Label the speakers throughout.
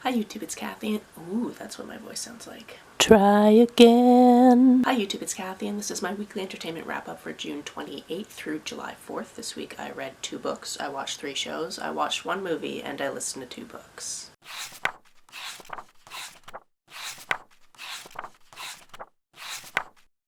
Speaker 1: Hi YouTube, it's Kathy. Ooh, that's what my voice sounds like.
Speaker 2: Try again.
Speaker 1: Hi YouTube, it's Kathy, and this is my weekly entertainment wrap-up for June 28th through July 4th. This week I read 2 books, I watched 3 shows, I watched 1 movie, and I listened to 2 books.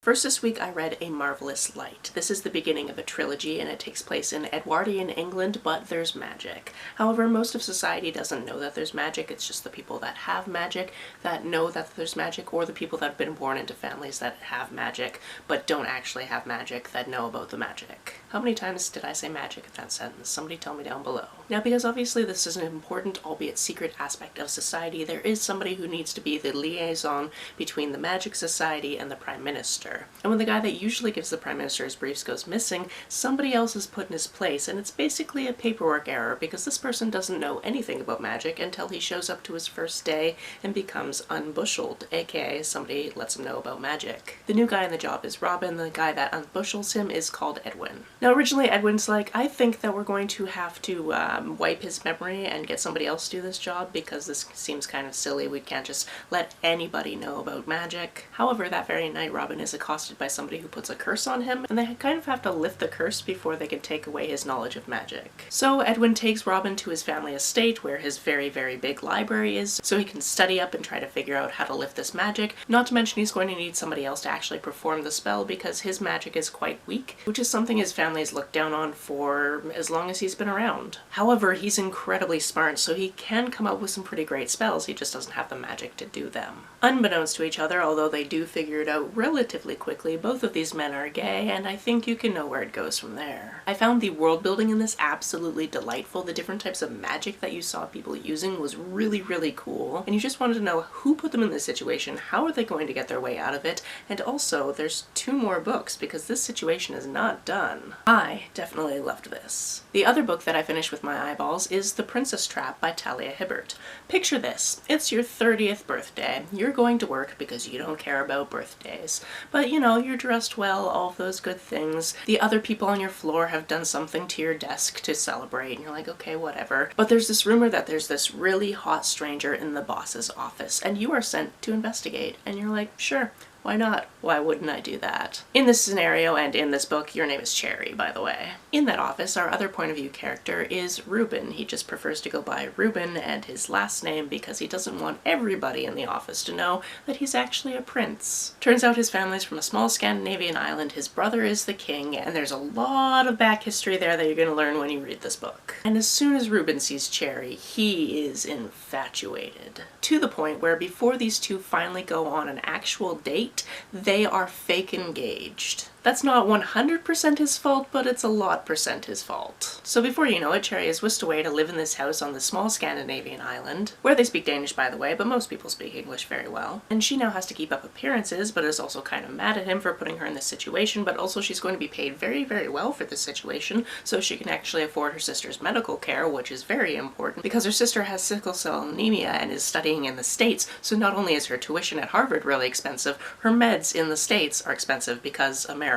Speaker 1: First this week I read A Marvellous Light. This is the beginning of a trilogy and it takes place in Edwardian England, but there's magic. However, most of society doesn't know that there's magic. It's just the people that have magic that know that there's magic, or the people that have been born into families that have magic but don't actually have magic that know about the magic. How many times did I say magic in that sentence? Somebody tell me down below. Now, because obviously this is an important, albeit secret aspect of society, there is somebody who needs to be the liaison between the Magic Society and the Prime Minister. And when the guy that usually gives the Prime Minister his briefs goes missing, somebody else is put in his place, and it's basically a paperwork error because this person doesn't know anything about magic until he shows up to his first day and becomes unbushelled, aka somebody lets him know about magic. The new guy in the job is Robin, the guy that unbushels him is called Edwin. Now originally Edwin's like, I think that we're going to have to wipe his memory and get somebody else to do this job because this seems kind of silly, we can't just let anybody know about magic. However, that very night Robin is accosted by somebody who puts a curse on him, and they kind of have to lift the curse before they can take away his knowledge of magic. So Edwin takes Robin to his family estate where his very, very big library is, so he can study up and try to figure out how to lift this magic. Not to mention he's going to need somebody else to actually perform the spell because his magic is quite weak, which is something his family's looked down on for as long as he's been around. However, he's incredibly smart, so he can come up with some pretty great spells, he just doesn't have the magic to do them. Unbeknownst to each other, although they do figure it out relatively quickly, both of these men are gay, and I think you can know where it goes from there. I found the world building in this absolutely delightful. The different types of magic that you saw people using was really, really cool, and you just wanted to know who put them in this situation, how are they going to get their way out of it, and also there's 2 more books because this situation is not done. I definitely loved this. The other book that I finished with my eyeballs is The Princess Trap by Talia Hibbert. Picture this, it's your 30th birthday. You're going to work because you don't care about birthdays. But you know, you're dressed well, all of those good things. The other people on your floor have done something to your desk to celebrate, and you're like, okay, whatever. But there's this rumor that there's this really hot stranger in the boss's office, and you are sent to investigate, and you're like, sure. Why not? Why wouldn't I do that? In this scenario and in this book, your name is Cherry, by the way. In that office, our other point of view character is Reuben. He just prefers to go by Reuben and his last name because he doesn't want everybody in the office to know that he's actually a prince. Turns out his family's from a small Scandinavian island, his brother is the king, and there's a lot of back history there that you're going to learn when you read this book. And as soon as Reuben sees Cherry, he is infatuated. To the point where before these two finally go on an actual date, they are fake engaged. That's not 100% his fault, but it's a lot % his fault. So before you know it, Cherry is whisked away to live in this house on this small Scandinavian island, where they speak Danish, by the way, but most people speak English very well. And she now has to keep up appearances, but is also kind of mad at him for putting her in this situation, but also she's going to be paid very, very well for this situation, so she can actually afford her sister's medical care, which is very important, because her sister has sickle cell anemia and is studying in the States, so not only is her tuition at Harvard really expensive, her meds in the States are expensive because America.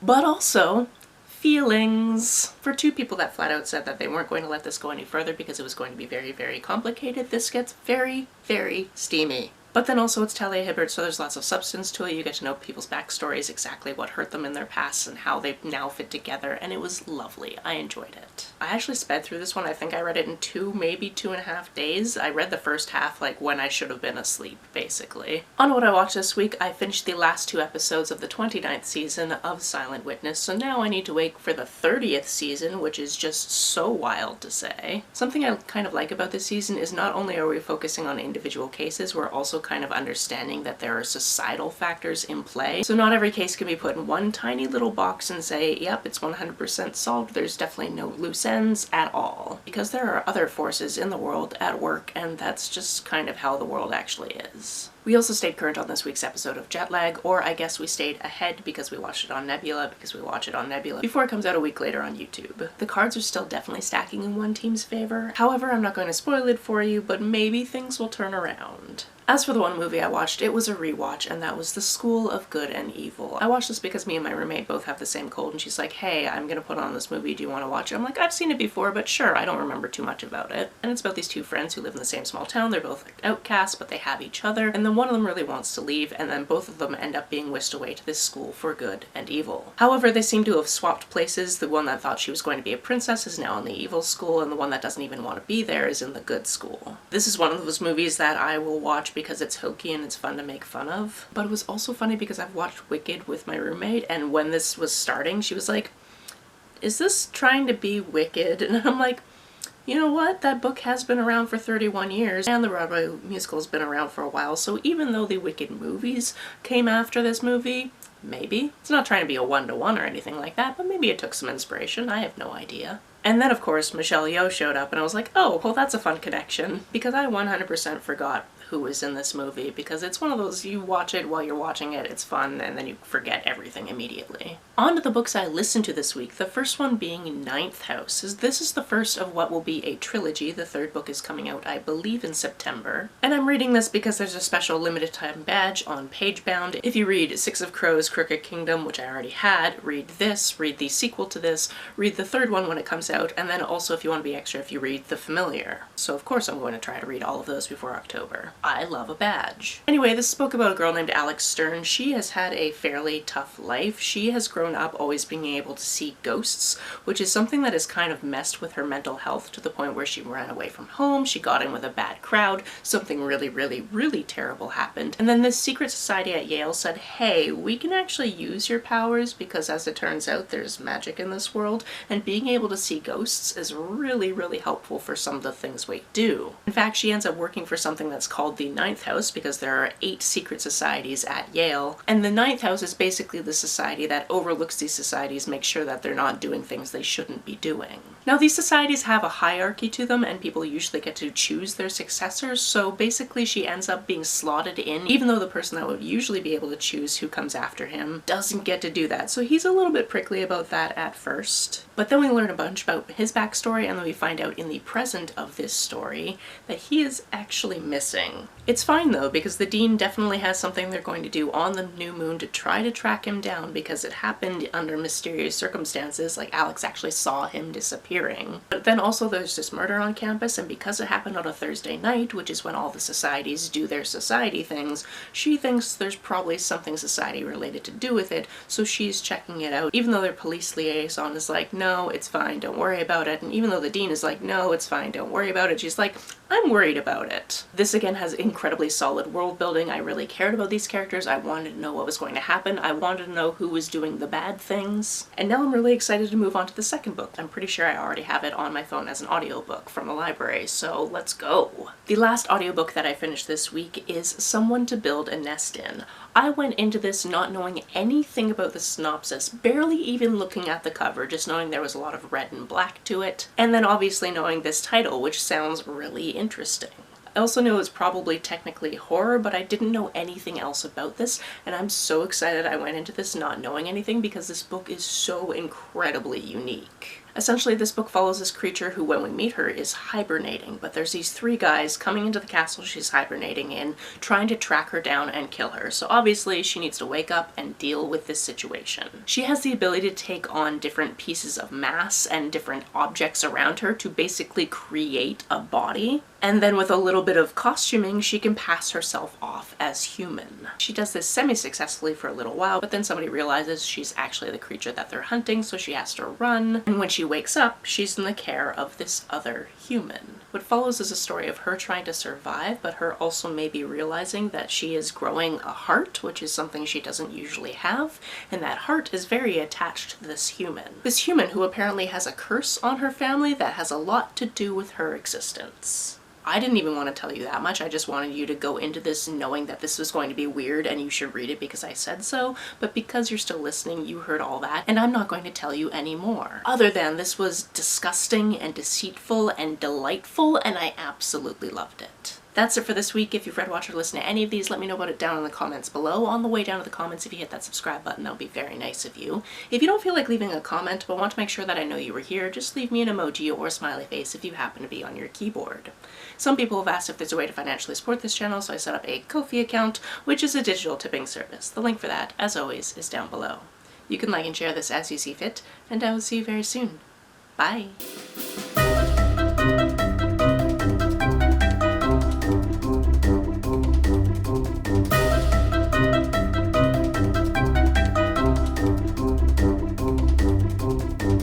Speaker 1: But also, feelings. For 2 people that flat out said that they weren't going to let this go any further because it was going to be very, very complicated, this gets very, very steamy. But then also it's Talia Hibbert, so there's lots of substance to it. You get to know people's backstories, exactly what hurt them in their past and how they now fit together, and it was lovely. I enjoyed it. I actually sped through this one. I think I read it in 2, maybe 2.5 days. I read the first half like when I should have been asleep, basically. On what I watched this week, I finished the last 2 episodes of the 29th season of Silent Witness, so now I need to wait for the 30th season, which is just so wild to say. Something I kind of like about this season is not only are we focusing on individual cases, we're also kind of understanding that there are societal factors in play. So not every case can be put in one tiny little box and say, yep, it's 100% solved. There's definitely no loose ends at all. Because there are other forces in the world at work, and that's just kind of how the world actually is. We also stayed current on this week's episode of Jetlag, or I guess we stayed ahead because we watched it on Nebula, before it comes out a week later on YouTube. The cards are still definitely stacking in one team's favor. However, I'm not going to spoil it for you, but maybe things will turn around. As for the one movie I watched, it was a rewatch, and that was The School of Good and Evil. I watched this because me and my roommate both have the same cold, and she's like, hey, I'm gonna put on this movie, do you want to watch it? I'm like, I've seen it before, but sure, I don't remember too much about it. And it's about these two friends who live in the same small town. They're both outcasts, but they have each other, and then one of them really wants to leave, and then both of them end up being whisked away to this school for good and evil. However, they seem to have swapped places. The one that thought she was going to be a princess is now in the evil school, and the one that doesn't even want to be there is in the good school. This is one of those movies that I will watch because it's hokey and it's fun to make fun of. But it was also funny because I've watched Wicked with my roommate, and when this was starting, she was like, is this trying to be Wicked? And I'm like, you know what? That book has been around for 31 years, and the Broadway musical has been around for a while, so even though the Wicked movies came after this movie, maybe. It's not trying to be a one-to-one or anything like that, but maybe it took some inspiration. I have no idea. And then, of course, Michelle Yeoh showed up, and I was like, oh, well, that's a fun connection, because I 100% forgot who was in this movie, because it's one of those, you watch it while you're watching it, it's fun, and then you forget everything immediately. On to the books I listened to this week, the first one being Ninth House. This is the first of what will be a trilogy. The third book is coming out, I believe, in September. And I'm reading this because there's a special limited time badge on Pagebound. If you read Six of Crows, Crooked Kingdom, which I already had, read this, read the sequel to this, read the third one when it comes out, and then also, if you want to be extra, if you read The Familiar. So of course I'm going to try to read all of those before October. I love a badge. Anyway, this spoke about a girl named Alex Stern. She has had a fairly tough life. She has grown up always being able to see ghosts, which is something that has kind of messed with her mental health to the point where she ran away from home, she got in with a bad crowd, something really, really, really terrible happened. And then this secret society at Yale said, hey, we can actually use your powers because, as it turns out, there's magic in this world, and being able to see ghosts is really, really helpful for some of the things we do. In fact, she ends up working for something that's called the Ninth House, because there are 8 secret societies at Yale, and the Ninth House is basically the society that overlooks these societies, makes sure that they're not doing things they shouldn't be doing. Now, these societies have a hierarchy to them, and people usually get to choose their successors, so basically she ends up being slotted in, even though the person that would usually be able to choose who comes after him doesn't get to do that. So he's a little bit prickly about that at first. But then we learn a bunch about his backstory, and then we find out in the present of this story that he is actually missing. It's fine though, because the Dean definitely has something they're going to do on the new moon to try to track him down, because it happened under mysterious circumstances, like Alex actually saw him disappearing. But then also there's this murder on campus, and because it happened on a Thursday night, which is when all the societies do their society things, she thinks there's probably something society related to do with it, so she's checking it out, even though their police liaison is like, no, it's fine, don't worry about it, and even though the Dean is like, no, it's fine, don't worry about it, she's like, I'm worried about it. This again has incredibly solid world building. I really cared about these characters. I wanted to know what was going to happen. I wanted to know who was doing the bad things. And now I'm really excited to move on to the second book. I'm pretty sure I already have it on my phone as an audiobook from the library, so let's go. The last audiobook that I finished this week is Someone to Build a Nest In. I went into this not knowing anything about the synopsis, barely even looking at the cover, just knowing there was a lot of red and black to it, and then obviously knowing this title, which sounds really interesting. I also knew it was probably technically horror, but I didn't know anything else about this, and I'm so excited I went into this not knowing anything because this book is so incredibly unique. Essentially, this book follows this creature who, when we meet her, is hibernating, but there's these 3 guys coming into the castle she's hibernating in, trying to track her down and kill her, so obviously she needs to wake up and deal with this situation. She has the ability to take on different pieces of mass and different objects around her to basically create a body, and then with a little bit of costuming, she can pass herself off as human. She does this semi-successfully for a little while, but then somebody realizes she's actually the creature that they're hunting, so she has to run, and when she wakes up, she's in the care of this other human. What follows is a story of her trying to survive, but her also maybe realizing that she is growing a heart, which is something she doesn't usually have, and that heart is very attached to this human. This human who apparently has a curse on her family that has a lot to do with her existence. I didn't even want to tell you that much. I just wanted you to go into this knowing that this was going to be weird and you should read it because I said so, but because you're still listening, you heard all that, and I'm not going to tell you any more. Other than this was disgusting and deceitful and delightful, and I absolutely loved it. That's it for this week. If you've read, watched, or listened to any of these, let me know about it down in the comments below. On the way down to the comments, if you hit that subscribe button, that'll be very nice of you. If you don't feel like leaving a comment but want to make sure that I know you were here, just leave me an emoji or a smiley face if you happen to be on your keyboard. Some people have asked if there's a way to financially support this channel, so I set up a Ko-fi account, which is a digital tipping service. The link for that, as always, is down below. You can like and share this as you see fit, and I will see you very soon. Bye!